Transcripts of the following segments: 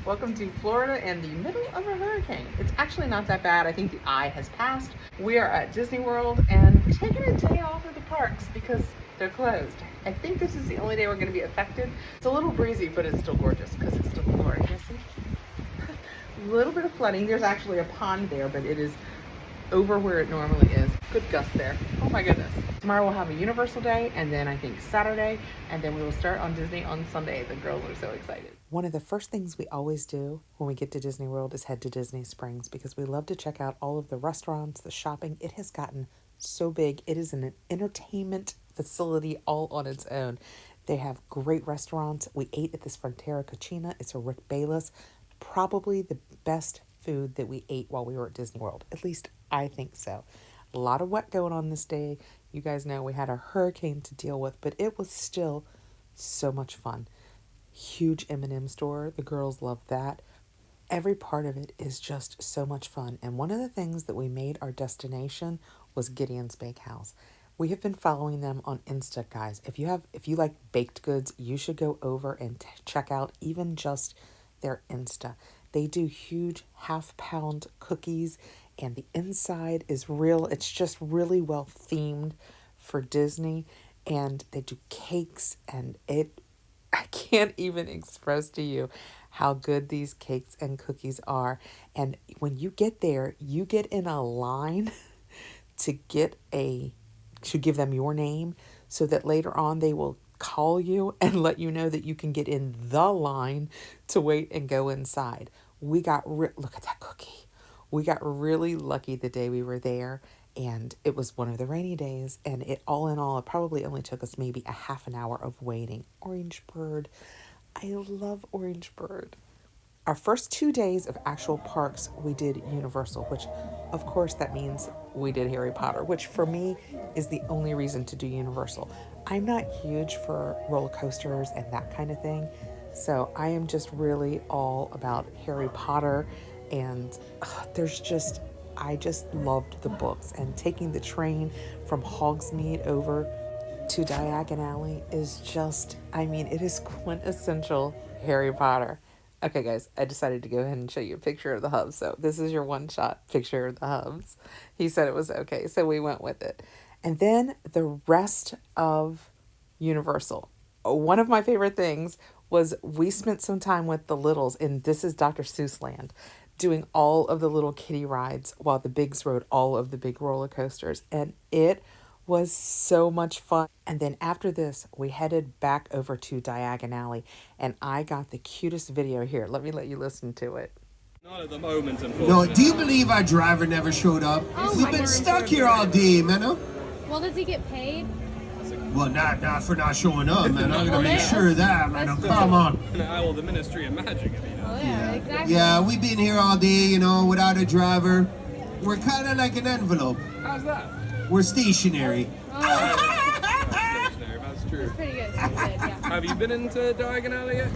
Welcome to Florida in the middle of a hurricane. It's actually not that bad. I think the eye has passed. We are at Disney World and we're taking a day off of the parks because they're closed. I think this is the only day we're going to be affected. It's a little breezy, but it's still gorgeous because it's still Florida. You see? A little bit of flooding. There's actually a pond there, but it is over where it normally is. Good gust there. Oh my goodness. Tomorrow we'll have a Universal day, and then I think Saturday, and then we will start on Disney on Sunday. The girls are so excited. One of the first things we always do when we get to Disney World is head to Disney Springs because we love to check out all of the restaurants, the shopping. It has gotten so big. It is an entertainment facility all on its own. They have great restaurants. We ate at this Frontera Cucina. It's a Rick Bayless. Probably the best food that we ate while we were at Disney World. At least I think so. A lot of wet going on this day. You guys know we had a hurricane to deal with, but it was still so much fun. Huge M&M store. The girls love that. Every part of it is just so much fun. And one of the things that we made our destination was Gideon's Bakehouse. We have been following them on Insta, guys. If you like baked goods, you should go over and check out even just their Insta. They do huge half-pound cookies, and the inside is real. It's just really well themed for Disney, and they do cakes, and I can't even express to you how good these cakes and cookies are. And when you get there, you get in a line to give them your name so that later on they will call you and let you know that you can get in the line to wait and go inside. Look at that cookie. We got really lucky the day we were there, and it was one of the rainy days, and it all in all, it probably only took us maybe a half an hour of waiting. Orange Bird. I love Orange Bird. Our first 2 days of actual parks, we did Universal, which of course that means we did Harry Potter, which for me is the only reason to do Universal. I'm not huge for roller coasters and that kind of thing, so I am just really all about Harry Potter, and I just loved the books, and taking the train from Hogsmeade over to Diagon Alley is just, it is quintessential Harry Potter. Okay, guys, I decided to go ahead and show you a picture of the hubs. So this is your one-shot picture of the hubs. He said it was okay, so we went with it. And then the rest of Universal. One of my favorite things was we spent some time with the littles in This Is Dr. Seuss Land, doing all of the little kiddie rides while the bigs rode all of the big roller coasters. And it was so much fun. And then after this, we headed back over to Diagon Alley, and I got the cutest video here. Let you listen to it. Not at the moment, unfortunately. No, do you believe our driver never showed up? Oh, We've been stuck here all day, man. Well, does he get paid? Well, not for not showing up, man. I'm gonna make sure of that, man. Come on. Well, the Ministry of Magic, Oh, yeah, exactly. Yeah, we've been here all day, without a driver. We're kind of like an envelope. How's that? We're stationary. Stationary, that's true. That's pretty good. Yeah. Have you been into Diagon Alley yet?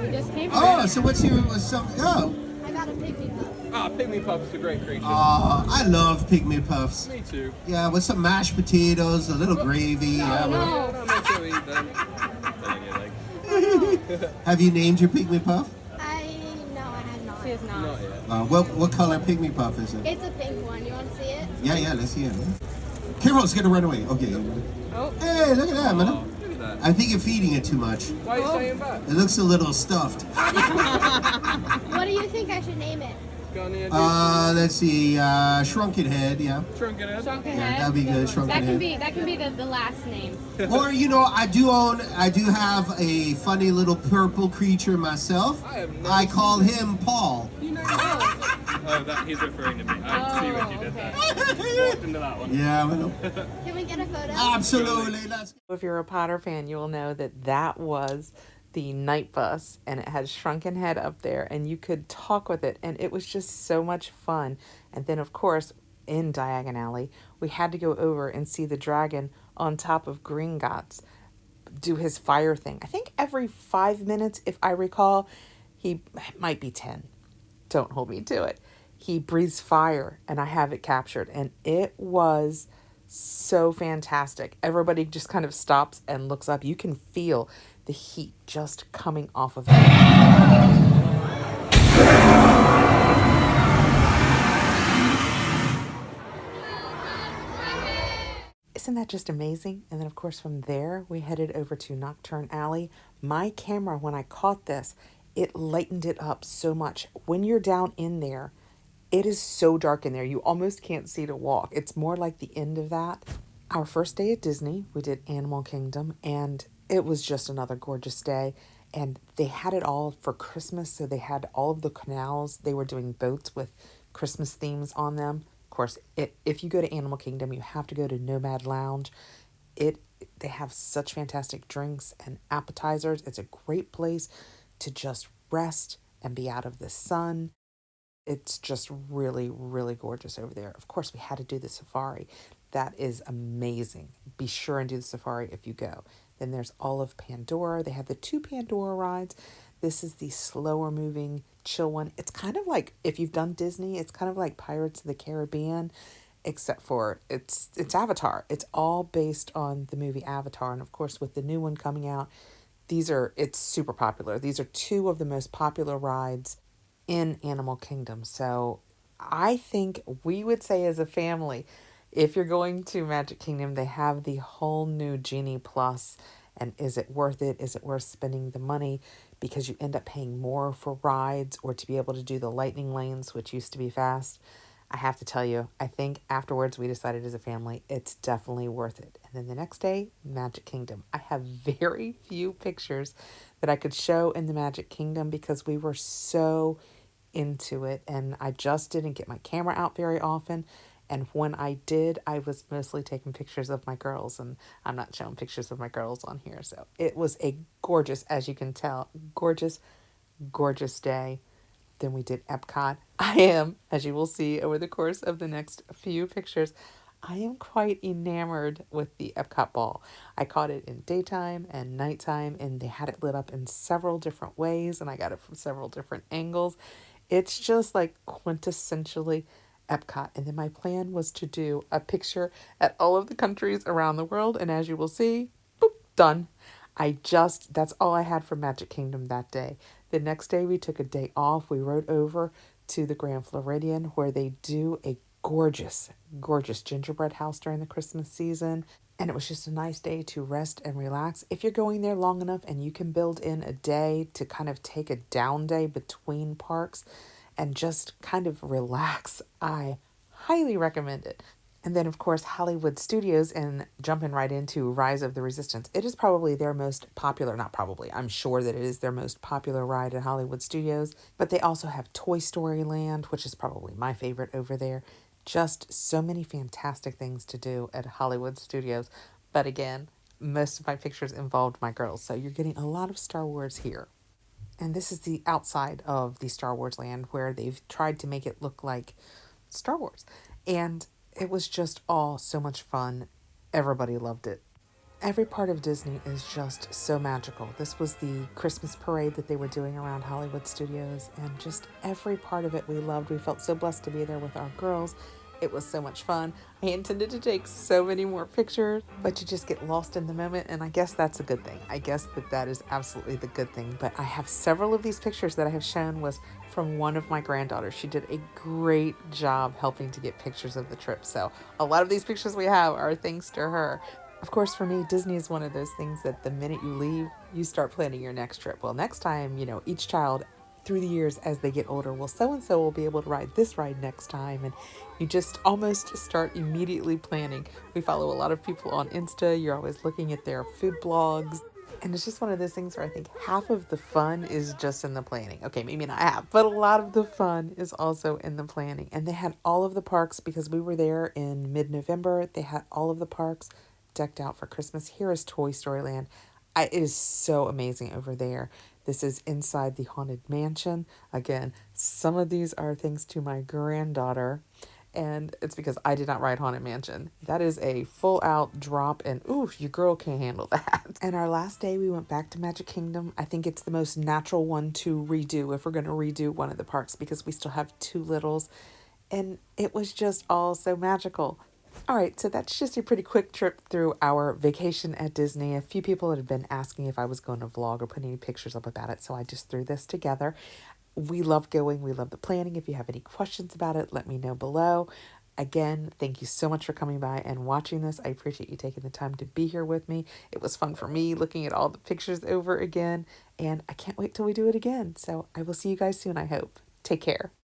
We just came. Oh, so what's something? Oh. I got a pygmy puff. Pygmy Puff's a great creature. I love pygmy puffs. Me too. Yeah, with some mashed potatoes, a little gravy. No. Don't make sure we eat them. Have you named your pygmy puff? No, I have not. She is not. Not yet. What color pygmy puff is it? It's a pink one. You want to see it? Yeah, let's see it. Careful, it's gonna run away. Okay. Oh. Hey, look at that, man. Look at that. I think you're feeding it too much. Why are you saying that? It looks a little stuffed. What do you think I should name it? Got any ideas? Let's see. Shrunken head, yeah. Shrunken head? Shrunken Yeah, head. that'd be good. Shrunken head. That can be the last name. Or I do have a funny little purple creature myself. I call him Paul. You know he's referring to me. I see what you did there. Walked into that one. Yeah, well, Can we get a photo? absolutely. If you're a Potter fan, you will know that was the night bus, and it had Shrunken Head up there, and you could talk with it, and it was just so much fun. And then, of course, in Diagon Alley, we had to go over and see the dragon on top of Gringotts do his fire thing. I think every 5 minutes, if I recall, it might be 10. Don't hold me to it. He breathes fire, and I have it captured, and it was so fantastic. Everybody just kind of stops and looks up. You can feel the heat just coming off of him. Isn't that just amazing? And then, of course, from there, we headed over to Nocturne Alley. My camera, when I caught this, it lightened it up so much. When you're down in there, it is so dark in there. You almost can't see to walk. It's more like the end of that. Our first day at Disney, we did Animal Kingdom, and it was just another gorgeous day. And they had it all for Christmas, so they had all of the canals. They were doing boats with Christmas themes on them. Of course, if you go to Animal Kingdom, you have to go to Nomad Lounge. They have such fantastic drinks and appetizers. It's a great place to just rest and be out of the sun. It's just really, really gorgeous over there. Of course, we had to do the safari. That is amazing. Be sure and do the safari if you go. Then there's all of Pandora. They have the 2 Pandora rides. This is the slower moving, chill one. It's kind of like, if you've done Disney, it's kind of like Pirates of the Caribbean, except for it's Avatar. It's all based on the movie Avatar. And of course, with the new one coming out, it's super popular. These are 2 of the most popular rides in Animal Kingdom. So I think we would say as a family, if you're going to Magic Kingdom, they have the whole new Genie Plus. And is it worth it? Is it worth spending the money? Because you end up paying more for rides or to be able to do the lightning lanes, which used to be fast. I have to tell you, I think afterwards we decided as a family, it's definitely worth it. And then the next day, Magic Kingdom. I have very few pictures that I could show in the Magic Kingdom because we were so into it, and I just didn't get my camera out very often. And when I did, I was mostly taking pictures of my girls, and I'm not showing pictures of my girls on here. So it was a gorgeous, as you can tell, gorgeous, gorgeous day. Then we did Epcot. I am, as you will see over the course of the next few pictures, I am quite enamored with the Epcot ball. I caught it in daytime and nighttime, and they had it lit up in several different ways, and I got it from several different angles. It's just like quintessentially Epcot. And then my plan was to do a picture at all of the countries around the world. And as you will see, boop, done. That's all I had for Magic Kingdom that day. The next day we took a day off. We rode over to the Grand Floridian where they do a gorgeous, gorgeous gingerbread house during the Christmas season. And it was just a nice day to rest and relax. If you're going there long enough and you can build in a day to kind of take a down day between parks and just kind of relax, I highly recommend it. And then, of course, Hollywood Studios, and jumping right into Rise of the Resistance. It is probably their most popular, not probably, I'm sure that it is their most popular ride at Hollywood Studios. But they also have Toy Story Land, which is probably my favorite over there. Just so many fantastic things to do at Hollywood Studios. But again, most of my pictures involved my girls. So you're getting a lot of Star Wars here. And this is the outside of the Star Wars land where they've tried to make it look like Star Wars. And it was just all so much fun. Everybody loved it. Every part of Disney is just so magical. This was the Christmas parade that they were doing around Hollywood Studios, and just every part of it we loved. We felt so blessed to be there with our girls. It was so much fun. I intended to take so many more pictures, but you just get lost in the moment, and I guess that's a good thing. I guess that is absolutely the good thing. But I have several of these pictures that I have shown was from one of my granddaughters. She did a great job helping to get pictures of the trip. So a lot of these pictures we have are thanks to her. Of course, for me, Disney is one of those things that the minute you leave, you start planning your next trip. Well, next time, each child through the years as they get older, well, so-and-so will be able to ride this ride next time. And you just almost start immediately planning. We follow a lot of people on Insta. You're always looking at their food blogs. And it's just one of those things where I think half of the fun is just in the planning. Okay, maybe not half, but a lot of the fun is also in the planning. And they had all of the parks, because we were there in mid-November, they had all of the parks decked out for Christmas. Here is Toy Story Land. It is so amazing over there. This is inside the Haunted Mansion. Again, some of these are thanks to my granddaughter, and it's because I did not ride Haunted Mansion. That is a full out drop, and ooh, your girl can't handle that. And our last day, we went back to Magic Kingdom. I think it's the most natural one to redo if we're going to redo one of the parks, because we still have 2 littles, and it was just all so magical. All right, so that's just a pretty quick trip through our vacation at Disney. A few people had been asking if I was going to vlog or put any pictures up about it, so I just threw this together. We love going. We love the planning. If you have any questions about it, let me know below. Again, thank you so much for coming by and watching this. I appreciate you taking the time to be here with me. It was fun for me looking at all the pictures over again, and I can't wait till we do it again. So I will see you guys soon, I hope. Take care.